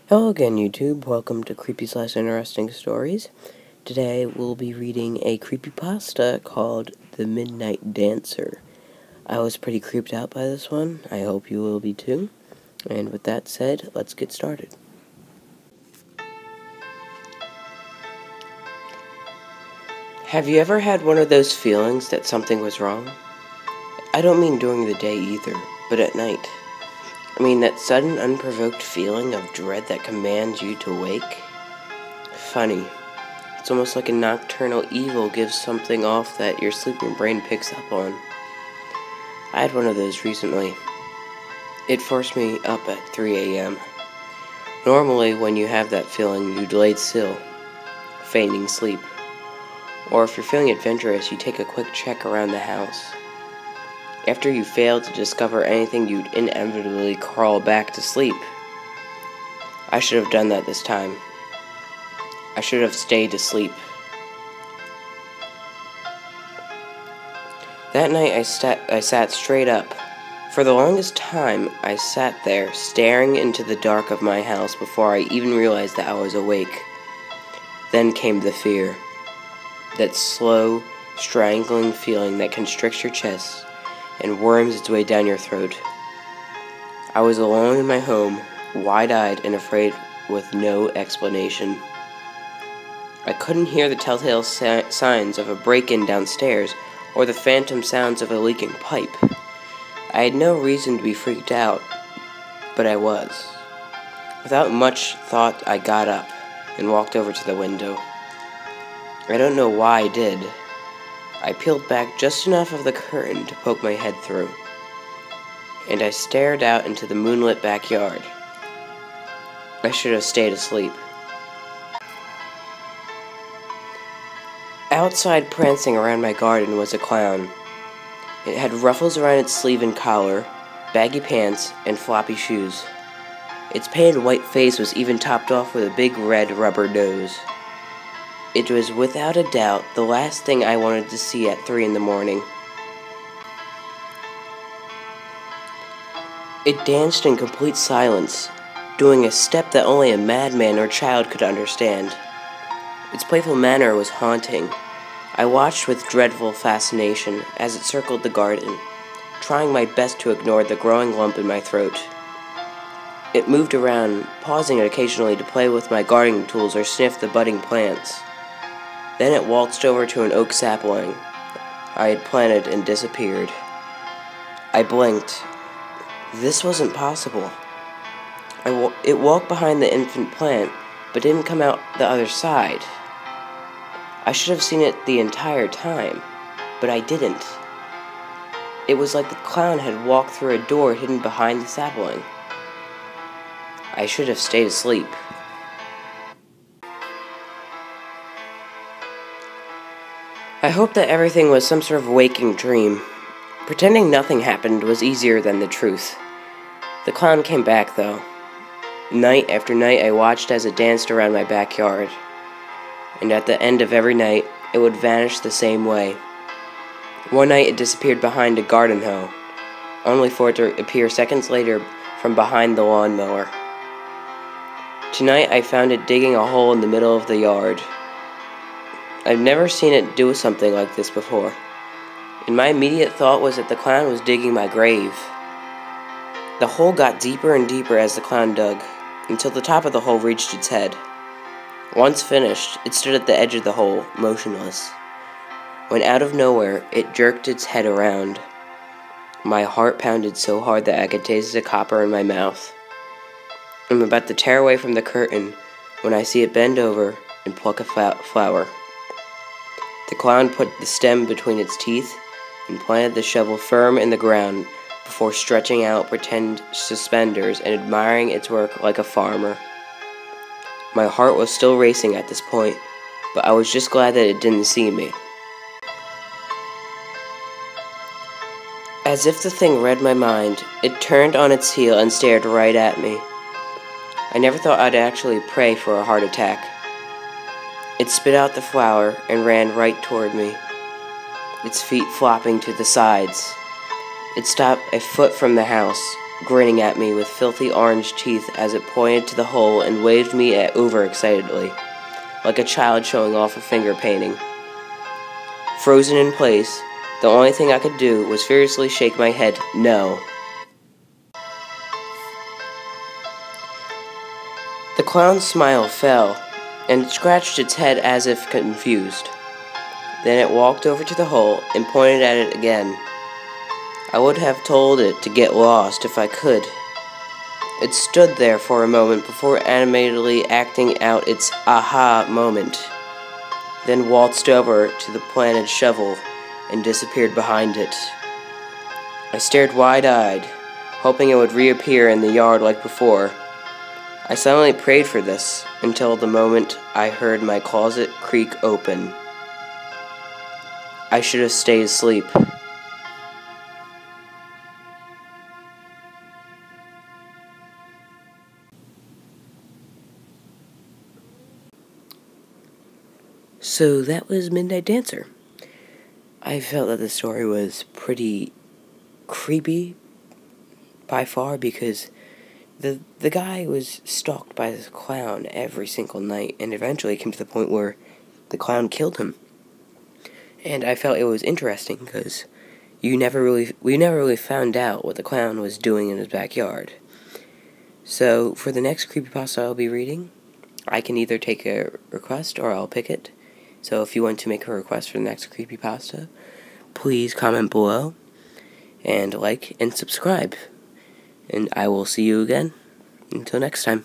Hello again, YouTube. Welcome to Creepy/Interesting Stories. Today we'll be reading a creepypasta called The Midnight Dancer. I was pretty creeped out by this one. I hope you will be too. And with that said, let's get started. Have you ever had one of those feelings that something was wrong? I don't mean during the day either, but at night. I mean that sudden, unprovoked feeling of dread that commands you to wake. Funny. It's almost like a nocturnal evil gives something off that your sleeping brain picks up on. I had one of those recently. It forced me up at 3 a.m. Normally, when you have that feeling, you lay still, feigning sleep. Or if you're feeling adventurous, you take a quick check around the house. After you fail to discover anything, you'd inevitably crawl back to sleep. I should have done that this time. I should have stayed asleep. That night I sat straight up. For the longest time, I sat there, staring into the dark of my house before I even realized that I was awake. Then came the fear. That slow, strangling feeling that constricts your chest and worms its way down your throat. I was alone in my home, wide-eyed and afraid with no explanation. I couldn't hear the telltale signs of a break-in downstairs or the phantom sounds of a leaking pipe. I had no reason to be freaked out, but I was. Without much thought, I got up and walked over to the window. I don't know why I did. I peeled back just enough of the curtain to poke my head through, and I stared out into the moonlit backyard. I should have stayed asleep. Outside, prancing around my garden, was a clown. It had ruffles around its sleeve and collar, baggy pants, and floppy shoes. Its painted white face was even topped off with a big red rubber nose. It was without a doubt the last thing I wanted to see at 3 in the morning. It danced in complete silence, doing a step that only a madman or child could understand. Its playful manner was haunting. I watched with dreadful fascination as it circled the garden, trying my best to ignore the growing lump in my throat. It moved around, pausing occasionally to play with my gardening tools or sniff the budding plants. Then it waltzed over to an oak sapling I had planted and disappeared. I blinked. This wasn't possible. It walked behind the infant plant, but didn't come out the other side. I should have seen it the entire time, but I didn't. It was like the clown had walked through a door hidden behind the sapling. I should have stayed asleep. I hoped that everything was some sort of waking dream. Pretending nothing happened was easier than the truth. The clown came back, though. Night after night, I watched as it danced around my backyard. And at the end of every night, it would vanish the same way. One night, it disappeared behind a garden hoe, only for it to appear seconds later from behind the lawnmower. Tonight, I found it digging a hole in the middle of the yard. I've never seen it do something like this before, and my immediate thought was that the clown was digging my grave. The hole got deeper and deeper as the clown dug, until the top of the hole reached its head. Once finished, it stood at the edge of the hole, motionless, when out of nowhere, it jerked its head around. My heart pounded so hard that I could taste the copper in my mouth. I'm about to tear away from the curtain when I see it bend over and pluck a flower. The clown put the stem between its teeth and planted the shovel firm in the ground before stretching out pretend suspenders and admiring its work like a farmer. My heart was still racing at this point, but I was just glad that it didn't see me. As if the thing read my mind, it turned on its heel and stared right at me. I never thought I'd actually pray for a heart attack. It spit out the flower and ran right toward me, its feet flopping to the sides. It stopped a foot from the house, grinning at me with filthy orange teeth as it pointed to the hole and waved me at overexcitedly, like a child showing off a finger painting. Frozen in place, the only thing I could do was furiously shake my head no. The clown's smile fell, and it scratched its head as if confused. Then it walked over to the hole and pointed at it again. I would have told it to get lost if I could. It stood there for a moment before animatedly acting out its aha moment, then waltzed over to the planted shovel and disappeared behind it. I stared wide-eyed, hoping it would reappear in the yard like before. I silently prayed for this until the moment I heard my closet creak open. I should have stayed asleep. So that was Midnight Dancer. I felt that the story was pretty creepy by far because the guy was stalked by this clown every single night, and eventually it came to the point where the clown killed him. And I felt it was interesting because we never really found out what the clown was doing in his backyard. So for the next creepypasta I'll be reading, I can either take a request or I'll pick it. So if you want to make a request for the next creepypasta, please comment below, and like and subscribe. And I will see you again. Until next time.